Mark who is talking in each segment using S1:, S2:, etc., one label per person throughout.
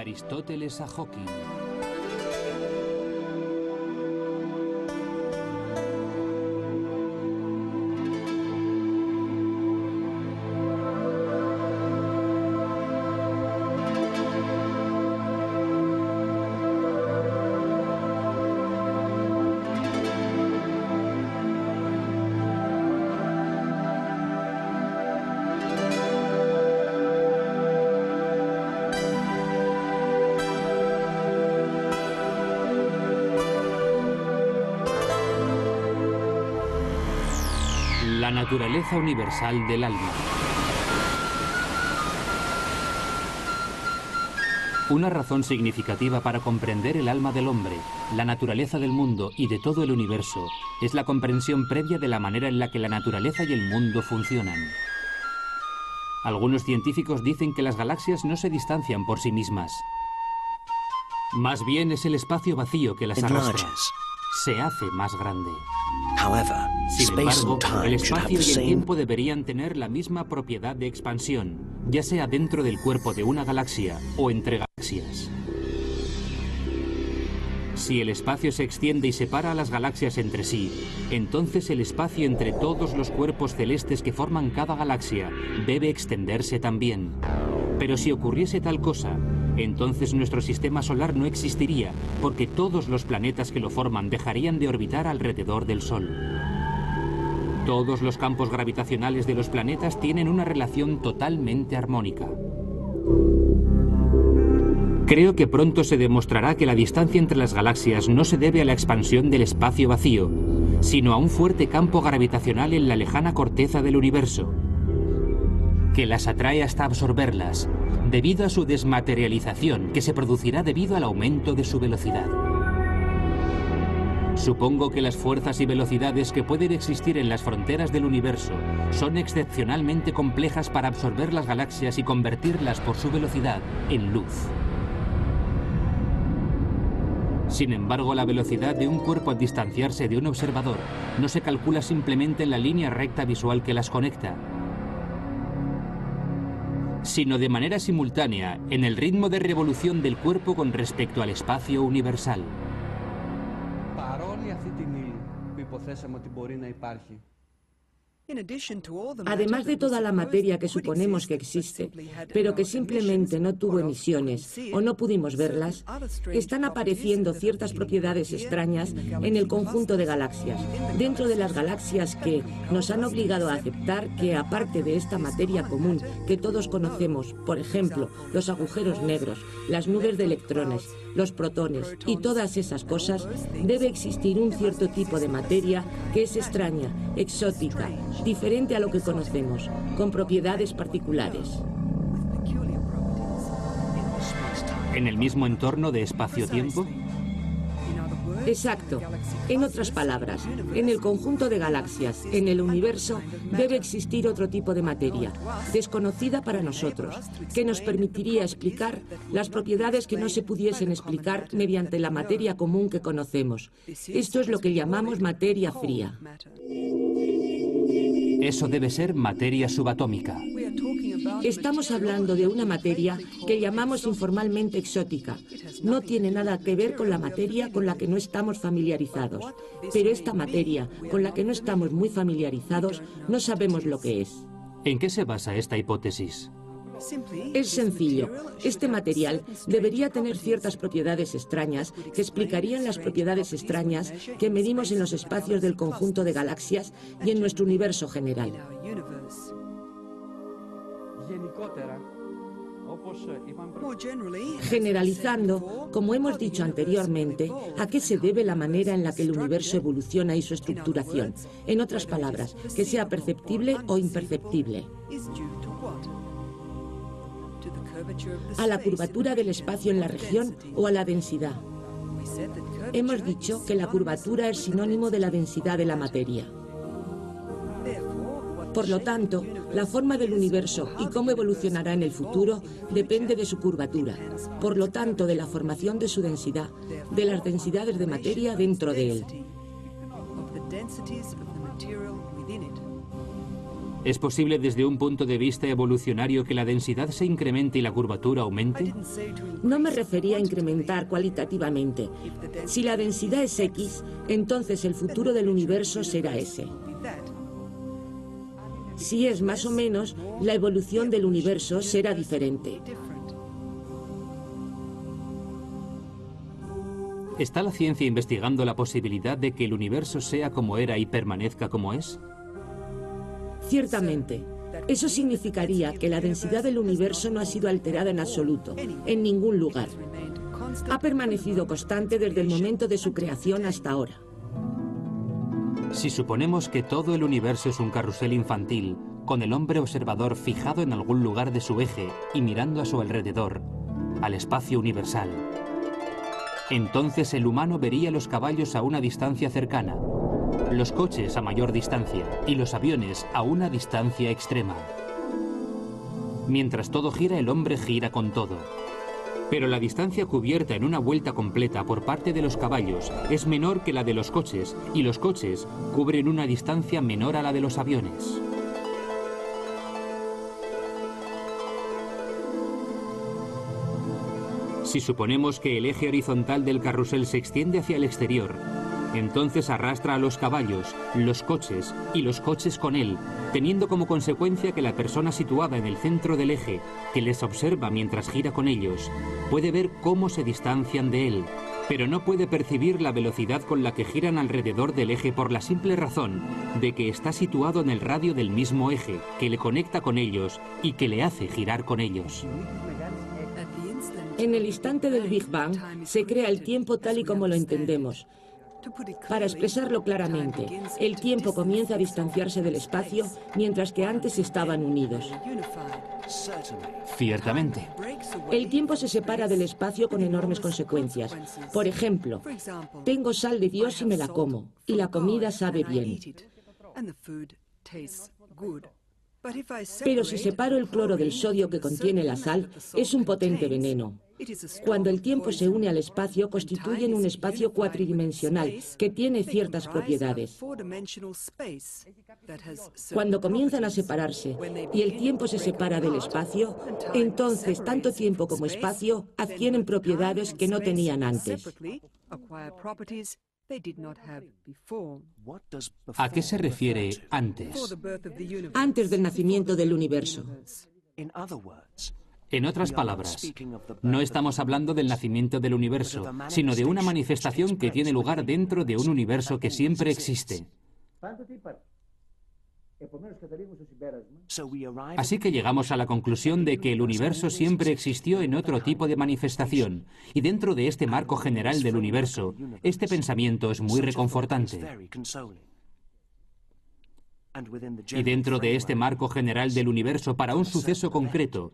S1: Aristóteles a Hawking. La naturaleza universal del alma. Una razón significativa para comprender el alma del hombre, la naturaleza del mundo y de todo el universo es la comprensión previa de la manera en la que la naturaleza y el mundo funcionan. Algunos científicos dicen que las galaxias no se distancian por sí mismas. Más bien es el espacio vacío que las arrastra. Se hace más grande. Sin embargo, el espacio y el tiempo deberían tener la misma propiedad de expansión, ya sea dentro del cuerpo de una galaxia o entre galaxias. Si el espacio se extiende y separa a las galaxias entre sí, entonces el espacio entre todos los cuerpos celestes que forman cada galaxia debe extenderse también. Pero si ocurriese tal cosa, entonces nuestro sistema solar no existiría, porque todos los planetas que lo forman dejarían de orbitar alrededor del Sol. Todos los campos gravitacionales de los planetas tienen una relación totalmente armónica. Creo que pronto se demostrará que la distancia entre las galaxias no se debe a la expansión del espacio vacío, sino a un fuerte campo gravitacional en la lejana corteza del universo, que las atrae hasta absorberlas, debido a su desmaterialización que se producirá debido al aumento de su velocidad. Supongo que las fuerzas y velocidades que pueden existir en las fronteras del universo son excepcionalmente complejas para absorber las galaxias y convertirlas por su velocidad en luz. Sin embargo, la velocidad de un cuerpo al distanciarse de un observador no se calcula simplemente en la línea recta visual que las conecta, sino de manera simultánea en el ritmo de revolución del cuerpo con respecto al espacio universal.
S2: Además de toda la materia que suponemos que existe, pero que simplemente no tuvo emisiones o no pudimos verlas, están apareciendo ciertas propiedades extrañas en el conjunto de galaxias, dentro de las galaxias que nos han obligado a aceptar que, aparte de esta materia común que todos conocemos, por ejemplo, los agujeros negros, las nubes de electrones, los protones y todas esas cosas, debe existir un cierto tipo de materia que es extraña, exótica, diferente a lo que conocemos, con propiedades particulares.
S1: ¿En el mismo entorno de espacio-tiempo?
S2: Exacto. En otras palabras, en el conjunto de galaxias, en el universo, debe existir otro tipo de materia, desconocida para nosotros, que nos permitiría explicar las propiedades que no se pudiesen explicar mediante la materia común que conocemos. Esto es lo que llamamos materia fría.
S1: Eso debe ser materia subatómica.
S2: Estamos hablando de una materia que llamamos informalmente exótica. No tiene nada que ver con la materia con la que no estamos familiarizados. Pero esta materia, con la que no estamos muy familiarizados, no sabemos lo que es.
S1: ¿En qué se basa esta hipótesis?
S2: Es sencillo. Este material debería tener ciertas propiedades extrañas que explicarían las propiedades extrañas que medimos en los espacios del conjunto de galaxias y en nuestro universo general. Generalizando, como hemos dicho anteriormente, ¿a qué se debe la manera en la que el universo evoluciona y su estructuración? En otras palabras, que sea perceptible o imperceptible. ¿A la curvatura del espacio en la región o a la densidad? Hemos dicho que la curvatura es sinónimo de la densidad de la materia. Por lo tanto, la forma del universo y cómo evolucionará en el futuro depende de su curvatura, por lo tanto de la formación de su densidad, de las densidades de materia dentro de él.
S1: ¿Es posible desde un punto de vista evolucionario que la densidad se incremente y la curvatura aumente?
S2: No me refería a incrementar cualitativamente. Si la densidad es X, entonces el futuro del universo será S. Si es más o menos, la evolución del universo será diferente.
S1: ¿Está la ciencia investigando la posibilidad de que el universo sea como era y permanezca como es?
S2: Ciertamente. Eso significaría que la densidad del universo no ha sido alterada en absoluto, en ningún lugar. Ha permanecido constante desde el momento de su creación hasta ahora.
S1: Si suponemos que todo el universo es un carrusel infantil, con el hombre observador fijado en algún lugar de su eje y mirando a su alrededor, al espacio universal, entonces el humano vería los caballos a una distancia cercana, los coches a mayor distancia y los aviones a una distancia extrema. Mientras todo gira, el hombre gira con todo. Pero la distancia cubierta en una vuelta completa por parte de los caballos es menor que la de los coches, y los coches cubren una distancia menor a la de los aviones. Si suponemos que el eje horizontal del carrusel se extiende hacia el exterior, entonces arrastra a los caballos, los coches y los coches con él, teniendo como consecuencia que la persona situada en el centro del eje, que les observa mientras gira con ellos, puede ver cómo se distancian de él, pero no puede percibir la velocidad con la que giran alrededor del eje por la simple razón de que está situado en el radio del mismo eje, que le conecta con ellos y que le hace girar con ellos.
S2: En el instante del Big Bang se crea el tiempo tal y como lo entendemos. Para expresarlo claramente, el tiempo comienza a distanciarse del espacio mientras que antes estaban unidos.
S1: Ciertamente.
S2: El tiempo se separa del espacio con enormes consecuencias. Por ejemplo, tengo sal de Dios y me la como, y la comida sabe bien. Pero si separo el cloro del sodio que contiene la sal, es un potente veneno. Cuando el tiempo se une al espacio, constituyen un espacio cuatridimensional que tiene ciertas propiedades. Cuando comienzan a separarse y el tiempo se separa del espacio, entonces tanto tiempo como espacio adquieren propiedades que no tenían antes.
S1: ¿A qué se refiere antes?
S2: Antes del nacimiento del universo.
S1: En otras palabras, no estamos hablando del nacimiento del universo, sino de una manifestación que tiene lugar dentro de un universo que siempre existe. Así que llegamos a la conclusión de que el universo siempre existió en otro tipo de manifestación, y dentro de este marco general del universo, este pensamiento es muy reconfortante. Y dentro de este marco general del universo, para un suceso concreto,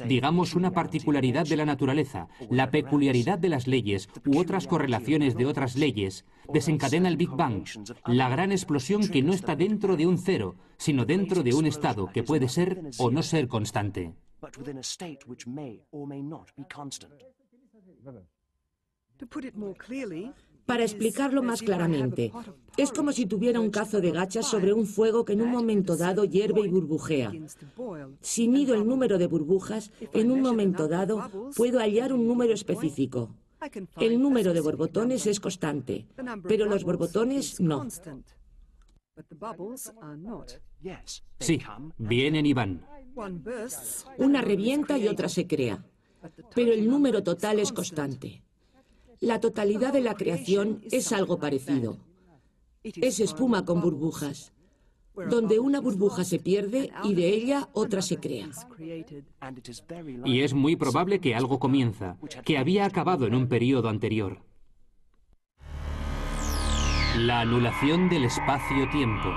S1: digamos una particularidad de la naturaleza, la peculiaridad de las leyes u otras correlaciones de otras leyes, desencadena el Big Bang, la gran explosión que no está dentro de un cero, sino dentro de un estado que puede ser o no ser constante.
S2: Para explicarlo más claramente, es como si tuviera un cazo de gachas sobre un fuego que en un momento dado hierve y burbujea. Si mido el número de burbujas, en un momento dado puedo hallar un número específico. El número de borbotones es constante, pero los borbotones no.
S1: Sí, vienen y van.
S2: Una revienta y otra se crea, pero el número total es constante. La totalidad de la creación es algo parecido. Es espuma con burbujas, donde una burbuja se pierde y de ella otra se crea.
S1: Y es muy probable que algo comienza, que había acabado en un periodo anterior. La anulación del espacio-tiempo.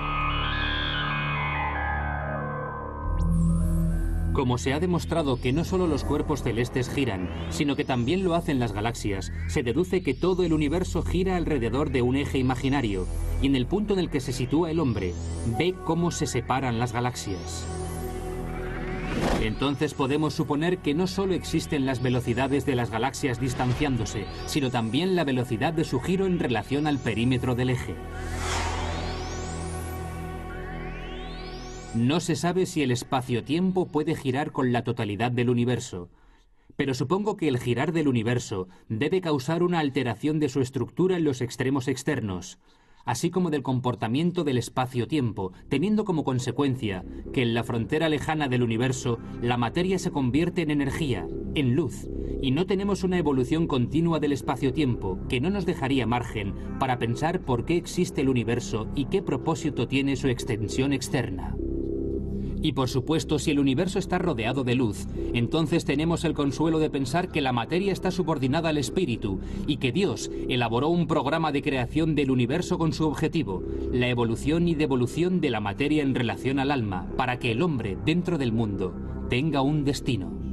S1: Como se ha demostrado que no solo los cuerpos celestes giran, sino que también lo hacen las galaxias, se deduce que todo el universo gira alrededor de un eje imaginario, y en el punto en el que se sitúa el hombre, ve cómo se separan las galaxias. Entonces podemos suponer que no solo existen las velocidades de las galaxias distanciándose, sino también la velocidad de su giro en relación al perímetro del eje. No se sabe si el espacio-tiempo puede girar con la totalidad del universo, pero supongo que el girar del universo debe causar una alteración de su estructura en los extremos externos, así como del comportamiento del espacio-tiempo, teniendo como consecuencia que en la frontera lejana del universo la materia se convierte en energía, en luz, y no tenemos una evolución continua del espacio-tiempo que no nos dejaría margen para pensar por qué existe el universo y qué propósito tiene su extensión externa. Y por supuesto, si el universo está rodeado de luz, entonces tenemos el consuelo de pensar que la materia está subordinada al espíritu y que Dios elaboró un programa de creación del universo con su objetivo, la evolución y devolución de la materia en relación al alma, para que el hombre, dentro del mundo, tenga un destino.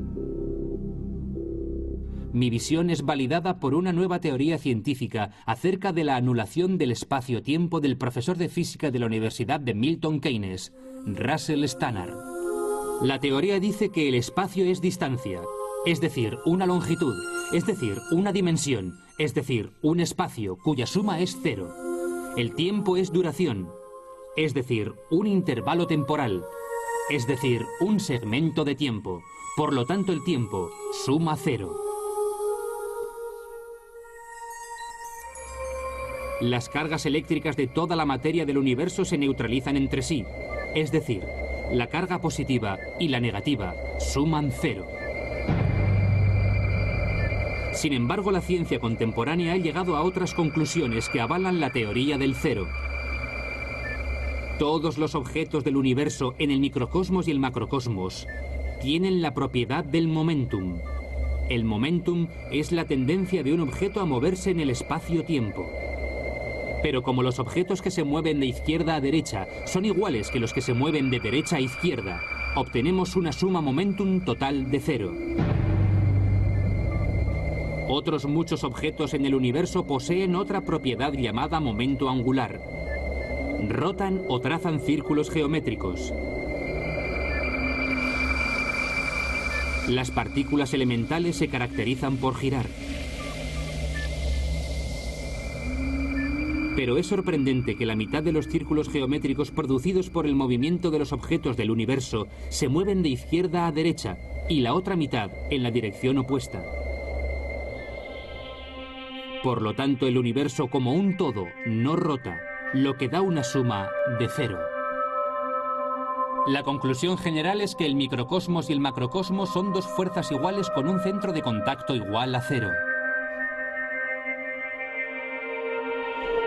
S1: Mi visión es validada por una nueva teoría científica acerca de la anulación del espacio-tiempo del profesor de física de la Universidad de Milton Keynes, Russell Stannard. La teoría dice que el espacio es distancia, es decir, una longitud, es decir, una dimensión, es decir, un espacio cuya suma es cero. El tiempo es duración, es decir, un intervalo temporal, es decir, un segmento de tiempo. Por lo tanto, el tiempo suma cero. Las cargas eléctricas de toda la materia del universo se neutralizan entre sí, es decir, la carga positiva y la negativa suman cero. Sin embargo, la ciencia contemporánea ha llegado a otras conclusiones que avalan la teoría del cero. Todos los objetos del universo en el microcosmos y el macrocosmos tienen la propiedad del momentum. El momentum es la tendencia de un objeto a moverse en el espacio-tiempo. Pero como los objetos que se mueven de izquierda a derecha son iguales que los que se mueven de derecha a izquierda, obtenemos una suma momentum total de cero. Otros muchos objetos en el universo poseen otra propiedad llamada momento angular. Rotan o trazan círculos geométricos. Las partículas elementales se caracterizan por girar. Pero es sorprendente que la mitad de los círculos geométricos producidos por el movimiento de los objetos del universo se mueven de izquierda a derecha y la otra mitad en la dirección opuesta. Por lo tanto, el universo como un todo no rota, lo que da una suma de cero. La conclusión general es que el microcosmos y el macrocosmos son dos fuerzas iguales con un centro de contacto igual a cero.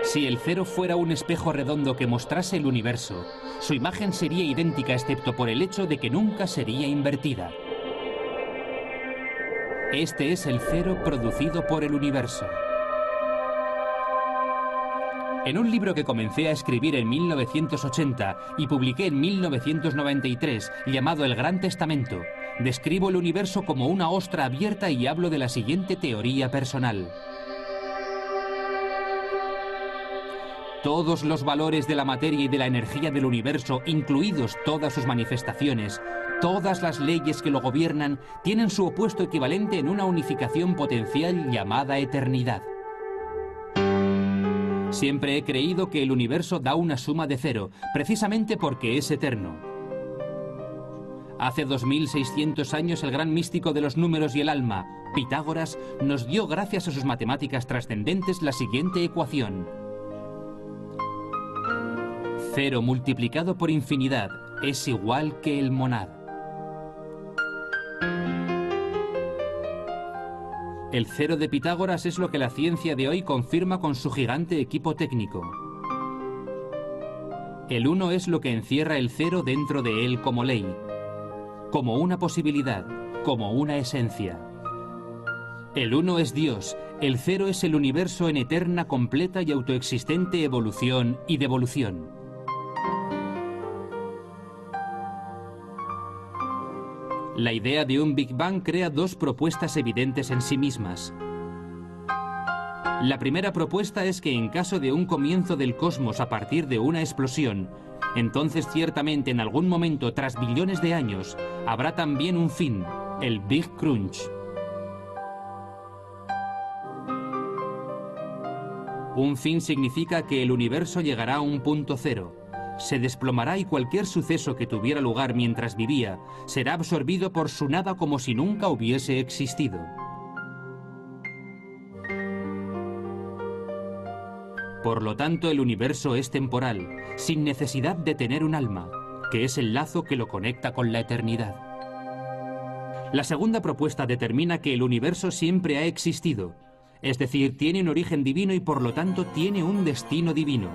S1: Si el cero fuera un espejo redondo que mostrase el universo, su imagen sería idéntica excepto por el hecho de que nunca sería invertida. Este es el cero producido por el universo. En un libro que comencé a escribir en 1980 y publiqué en 1993, llamado El Gran Testamento, describo el universo como una ostra abierta y hablo de la siguiente teoría personal. Todos los valores de la materia y de la energía del universo, incluidos todas sus manifestaciones, todas las leyes que lo gobiernan, tienen su opuesto equivalente en una unificación potencial llamada eternidad. Siempre he creído que el universo da una suma de cero, precisamente porque es eterno. Hace 2600 años el gran místico de los números y el alma, Pitágoras, nos dio gracias a sus matemáticas trascendentes la siguiente ecuación. Cero multiplicado por infinidad es igual que el monad. El cero de Pitágoras es lo que la ciencia de hoy confirma con su gigante equipo técnico. El 1 es lo que encierra el cero dentro de él como ley, como una posibilidad, como una esencia. El 1 es Dios, el 0 es el universo en eterna, completa y autoexistente evolución y devolución. La idea de un Big Bang crea dos propuestas evidentes en sí mismas. La primera propuesta es que en caso de un comienzo del cosmos a partir de una explosión, entonces ciertamente en algún momento tras billones de años habrá también un fin, el Big Crunch. Un fin significa que el universo llegará a un punto cero. se desplomará y cualquier suceso que tuviera lugar mientras vivía será absorbido por su nada como si nunca hubiese existido. Por lo tanto, el universo es temporal, sin necesidad de tener un alma, que es el lazo que lo conecta con la eternidad. La segunda propuesta determina que el universo siempre ha existido, es decir, tiene un origen divino y por lo tanto tiene un destino divino.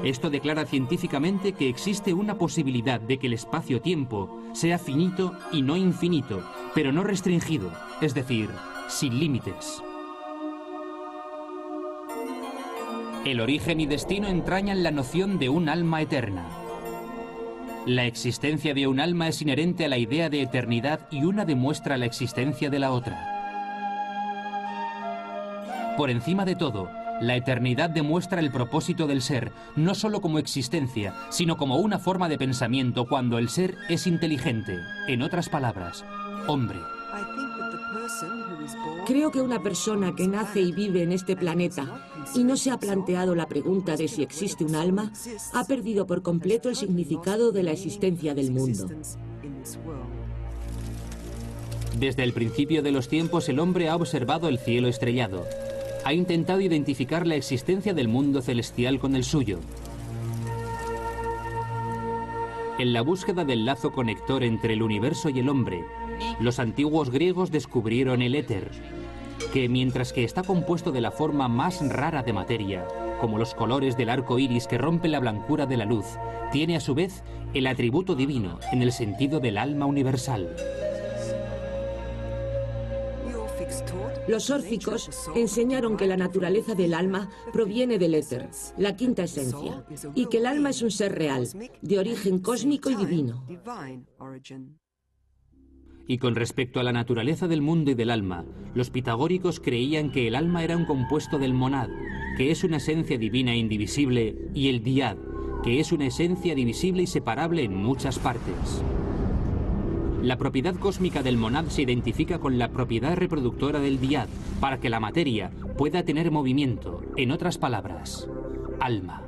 S1: Esto declara científicamente que existe una posibilidad de que el espacio-tiempo sea finito y no infinito, pero no restringido, es decir, sin límites. El origen y destino entrañan la noción de un alma eterna. La existencia de un alma es inherente a la idea de eternidad y una demuestra la existencia de la otra. Por encima de todo, la eternidad demuestra el propósito del ser, no solo como existencia, sino como una forma de pensamiento cuando el ser es inteligente. En otras palabras, hombre.
S2: Creo que una persona que nace y vive en este planeta y no se ha planteado la pregunta de si existe un alma, ha perdido por completo el significado de la existencia del mundo.
S1: Desde el principio de los tiempos, el hombre ha observado el cielo estrellado. Ha intentado identificar la existencia del mundo celestial con el suyo. En la búsqueda del lazo conector entre el universo y el hombre, los antiguos griegos descubrieron el éter, que mientras que está compuesto de la forma más rara de materia, como los colores del arco iris que rompe la blancura de la luz, tiene a su vez el atributo divino en el sentido del alma universal.
S2: Los órficos enseñaron que la naturaleza del alma proviene del éter, la quinta esencia, y que el alma es un ser real, de origen cósmico y divino.
S1: Y con respecto a la naturaleza del mundo y del alma, los pitagóricos creían que el alma era un compuesto del monad, que es una esencia divina e indivisible, y el diad, que es una esencia divisible y separable en muchas partes. La propiedad cósmica del monad se identifica con la propiedad reproductora del diad, para que la materia pueda tener movimiento, en otras palabras, alma.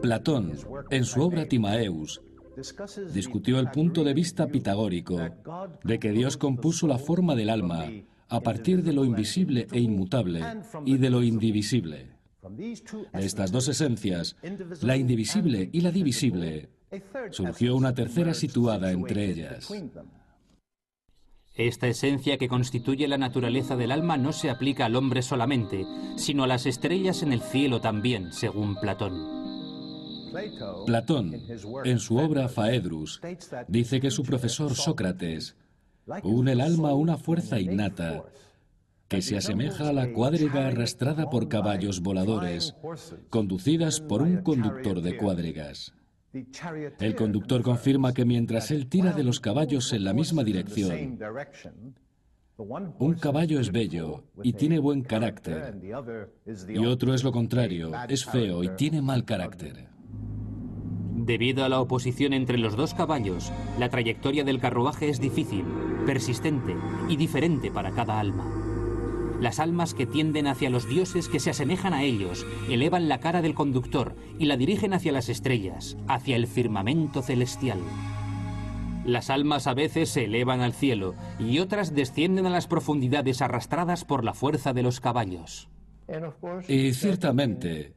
S3: Platón, en su obra Timaeus, discutió el punto de vista pitagórico de que Dios compuso la forma del alma a partir de lo invisible e inmutable y de lo indivisible. De estas dos esencias, la indivisible y la divisible, surgió una tercera situada entre ellas.
S1: Esta esencia que constituye la naturaleza del alma no se aplica al hombre solamente, sino a las estrellas en el cielo también, según Platón.
S3: Platón, en su obra Phaedrus, dice que su profesor Sócrates une el alma a una fuerza innata que se asemeja a la cuadriga arrastrada por caballos voladores, conducidas por un conductor de cuadrigas. El conductor confirma que mientras él tira de los caballos en la misma dirección, un caballo es bello y tiene buen carácter, y otro es lo contrario, es feo y tiene mal carácter.
S1: Debido a la oposición entre los dos caballos, la trayectoria del carruaje es difícil, persistente y diferente para cada alma. Las almas que tienden hacia los dioses que se asemejan a ellos elevan la cara del conductor y la dirigen hacia las estrellas, hacia el firmamento celestial. Las almas a veces se elevan al cielo y otras descienden a las profundidades arrastradas por la fuerza de los caballos.
S3: Y ciertamente,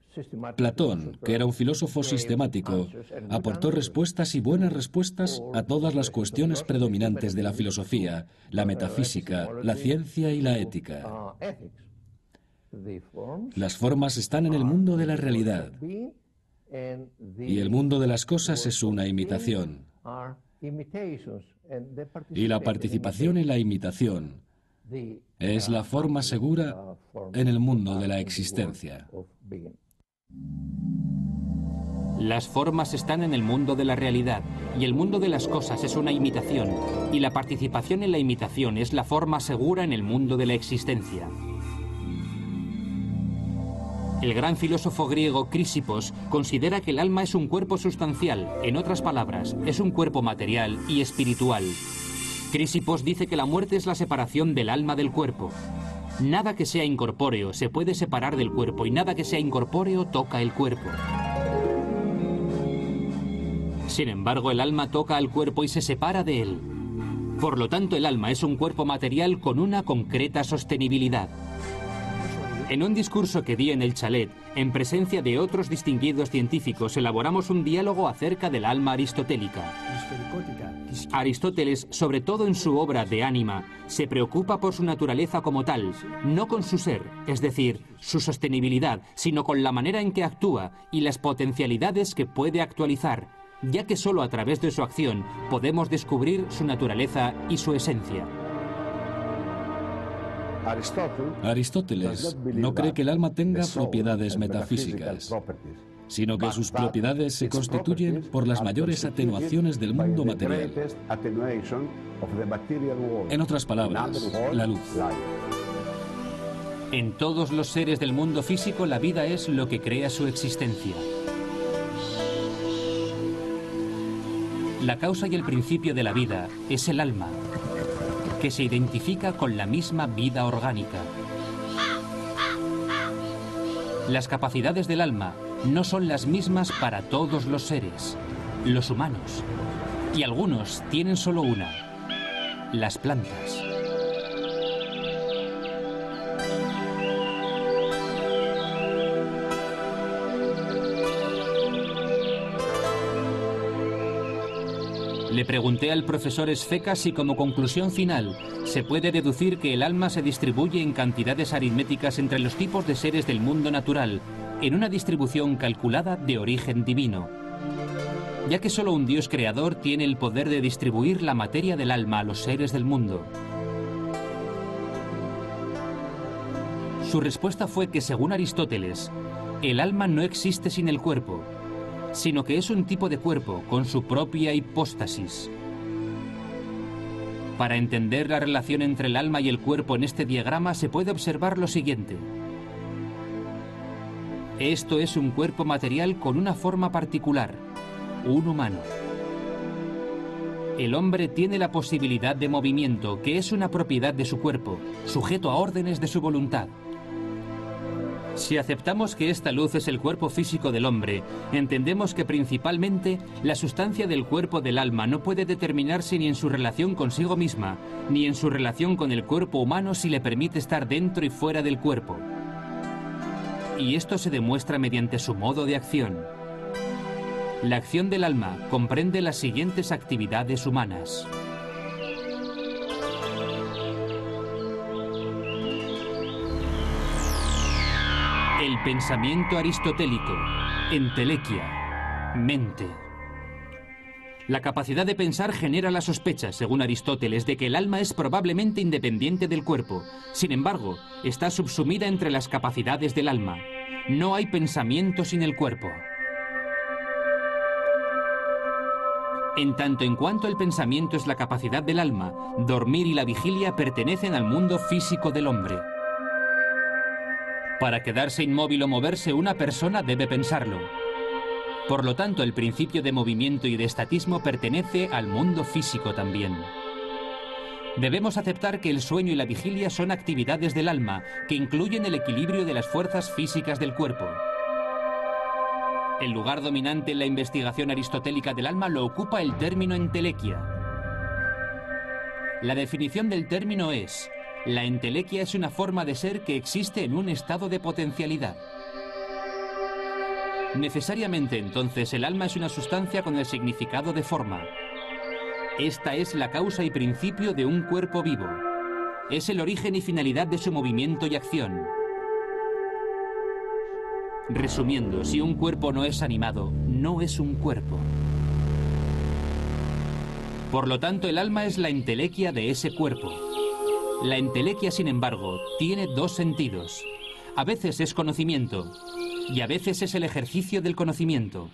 S3: Platón, que era un filósofo sistemático, aportó respuestas y buenas respuestas a todas las cuestiones predominantes de la filosofía, la metafísica, la ciencia y la ética. Las formas están en el mundo de la realidad, y el mundo de las cosas es una imitación. Y la participación en la imitación es la forma segura en el mundo de la existencia.
S1: Las formas están en el mundo de la realidad y el mundo de las cosas es una imitación, y la participación en la imitación es la forma segura en el mundo de la existencia. El gran filósofo griego Crisipos considera que el alma es un cuerpo sustancial, en otras palabras, es un cuerpo material y espiritual. Crisipos dice que la muerte es la separación del alma del cuerpo. Nada que sea incorpóreo se puede separar del cuerpo y nada que sea incorpóreo toca el cuerpo. Sin embargo, el alma toca al cuerpo y se separa de él. Por lo tanto, el alma es un cuerpo material con una concreta sostenibilidad. En un discurso que di en el chalet, en presencia de otros distinguidos científicos, elaboramos un diálogo acerca del alma aristotélica. Aristóteles, sobre todo en su obra De Anima, se preocupa por su naturaleza como tal, no con su ser, es decir, su sostenibilidad, sino con la manera en que actúa y las potencialidades que puede actualizar, ya que solo a través de su acción podemos descubrir su naturaleza y su esencia.
S3: Aristóteles no cree que el alma tenga propiedades metafísicas, sino que sus propiedades se constituyen por las mayores atenuaciones del mundo material. En otras palabras, la luz.
S1: En todos los seres del mundo físico, la vida es lo que crea su existencia. La causa y el principio de la vida es el alma, que se identifica con la misma vida orgánica. Las capacidades del alma no son las mismas para todos los seres, los humanos, y algunos tienen solo una, las plantas. Le pregunté al profesor Sfeca si como conclusión final se puede deducir que el alma se distribuye en cantidades aritméticas entre los tipos de seres del mundo natural, en una distribución calculada de origen divino, ya que solo un Dios creador tiene el poder de distribuir la materia del alma a los seres del mundo. Su respuesta fue que, según Aristóteles, el alma no existe sin el cuerpo, sino que es un tipo de cuerpo con su propia hipóstasis. Para entender la relación entre el alma y el cuerpo en este diagrama se puede observar lo siguiente. Esto es un cuerpo material con una forma particular, un humano. El hombre tiene la posibilidad de movimiento, que es una propiedad de su cuerpo, sujeto a órdenes de su voluntad. Si aceptamos que esta luz es el cuerpo físico del hombre, entendemos que principalmente la sustancia del cuerpo del alma no puede determinarse ni en su relación consigo misma, ni en su relación con el cuerpo humano si le permite estar dentro y fuera del cuerpo. Y esto se demuestra mediante su modo de acción. La acción del alma comprende las siguientes actividades humanas. El pensamiento aristotélico, entelequia, mente. La capacidad de pensar genera la sospecha, según Aristóteles, de que el alma es probablemente independiente del cuerpo. Sin embargo, está subsumida entre las capacidades del alma. No hay pensamiento sin el cuerpo. En tanto en cuanto el pensamiento es la capacidad del alma, dormir y la vigilia pertenecen al mundo físico del hombre. Para quedarse inmóvil o moverse, una persona debe pensarlo. Por lo tanto, el principio de movimiento y de estatismo pertenece al mundo físico también. Debemos aceptar que el sueño y la vigilia son actividades del alma, que incluyen el equilibrio de las fuerzas físicas del cuerpo. El lugar dominante en la investigación aristotélica del alma lo ocupa el término entelequia. La definición del término es: la entelequia es una forma de ser que existe en un estado de potencialidad. Necesariamente, entonces, el alma es una sustancia con el significado de forma. Esta es la causa y principio de un cuerpo vivo. Es el origen y finalidad de su movimiento y acción. Resumiendo, si un cuerpo no es animado, no es un cuerpo. Por lo tanto, el alma es la entelequia de ese cuerpo. La entelequia, sin embargo, tiene dos sentidos. A veces es conocimiento y a veces es el ejercicio del conocimiento.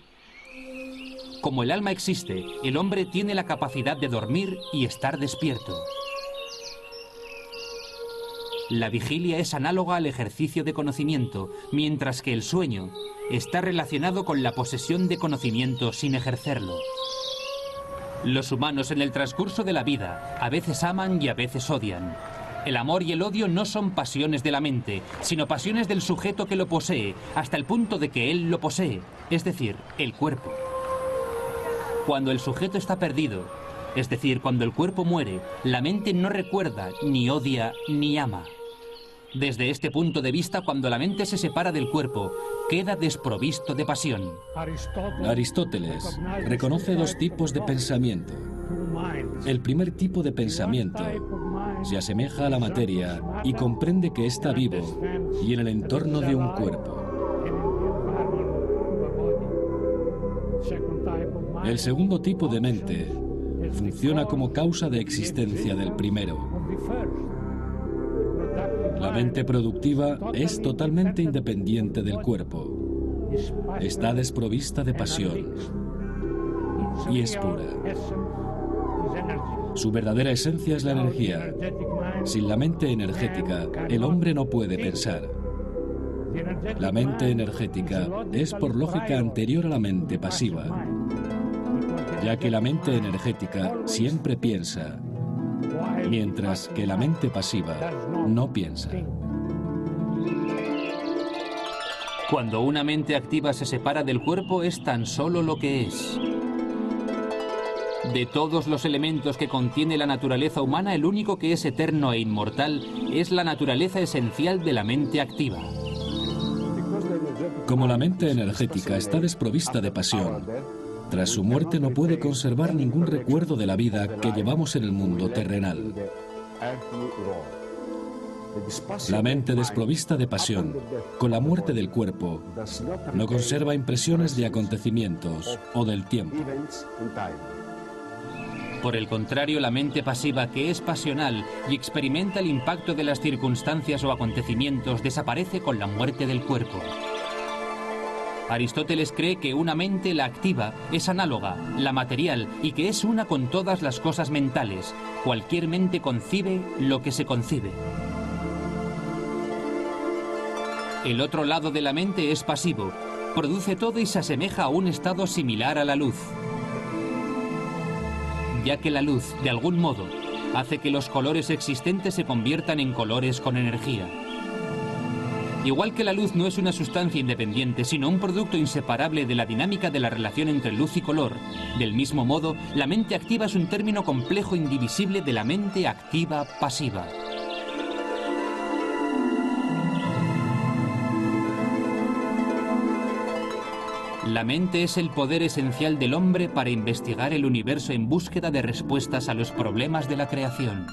S1: Como el alma existe, el hombre tiene la capacidad de dormir y estar despierto. La vigilia es análoga al ejercicio de conocimiento, mientras que el sueño está relacionado con la posesión de conocimiento sin ejercerlo. Los humanos en el transcurso de la vida a veces aman y a veces odian. El amor y el odio no son pasiones de la mente, sino pasiones del sujeto que lo posee, hasta el punto de que él lo posee, es decir, el cuerpo. Cuando el sujeto está perdido, es decir, cuando el cuerpo muere, la mente no recuerda, ni odia, ni ama. Desde este punto de vista, cuando la mente se separa del cuerpo, queda desprovisto de pasión.
S3: Aristóteles reconoce dos tipos de pensamiento. El primer tipo de pensamiento se asemeja a la materia y comprende que está vivo y en el entorno de un cuerpo. El segundo tipo de mente funciona como causa de existencia del primero. La mente productiva es totalmente independiente del cuerpo. Está desprovista de pasión y es pura. Su verdadera esencia es la energía. Sin la mente energética, el hombre no puede pensar. La mente energética es por lógica anterior a la mente pasiva, ya que la mente energética siempre piensa, mientras que la mente pasiva no piensa.
S1: Cuando una mente activa se separa del cuerpo, es tan solo lo que es. De todos los elementos que contiene la naturaleza humana, el único que es eterno e inmortal es la naturaleza esencial de la mente activa.
S3: Como la mente energética está desprovista de pasión, tras su muerte no puede conservar ningún recuerdo de la vida que llevamos en el mundo terrenal. La mente desprovista de pasión, con la muerte del cuerpo, no conserva impresiones de acontecimientos o del tiempo.
S1: Por el contrario, la mente pasiva, que es pasional y experimenta el impacto de las circunstancias o acontecimientos, desaparece con la muerte del cuerpo. Aristóteles cree que una mente, la activa, es análoga, la material, y que es una con todas las cosas mentales. Cualquier mente concibe lo que se concibe. El otro lado de la mente es pasivo, produce todo y se asemeja a un estado similar a la luz, ya que la luz, de algún modo, hace que los colores existentes se conviertan en colores con energía. Igual que la luz no es una sustancia independiente, sino un producto inseparable de la dinámica de la relación entre luz y color, del mismo modo, la mente activa es un término complejo indivisible de la mente activa pasiva. La mente es el poder esencial del hombre para investigar el universo en búsqueda de respuestas a los problemas de la creación.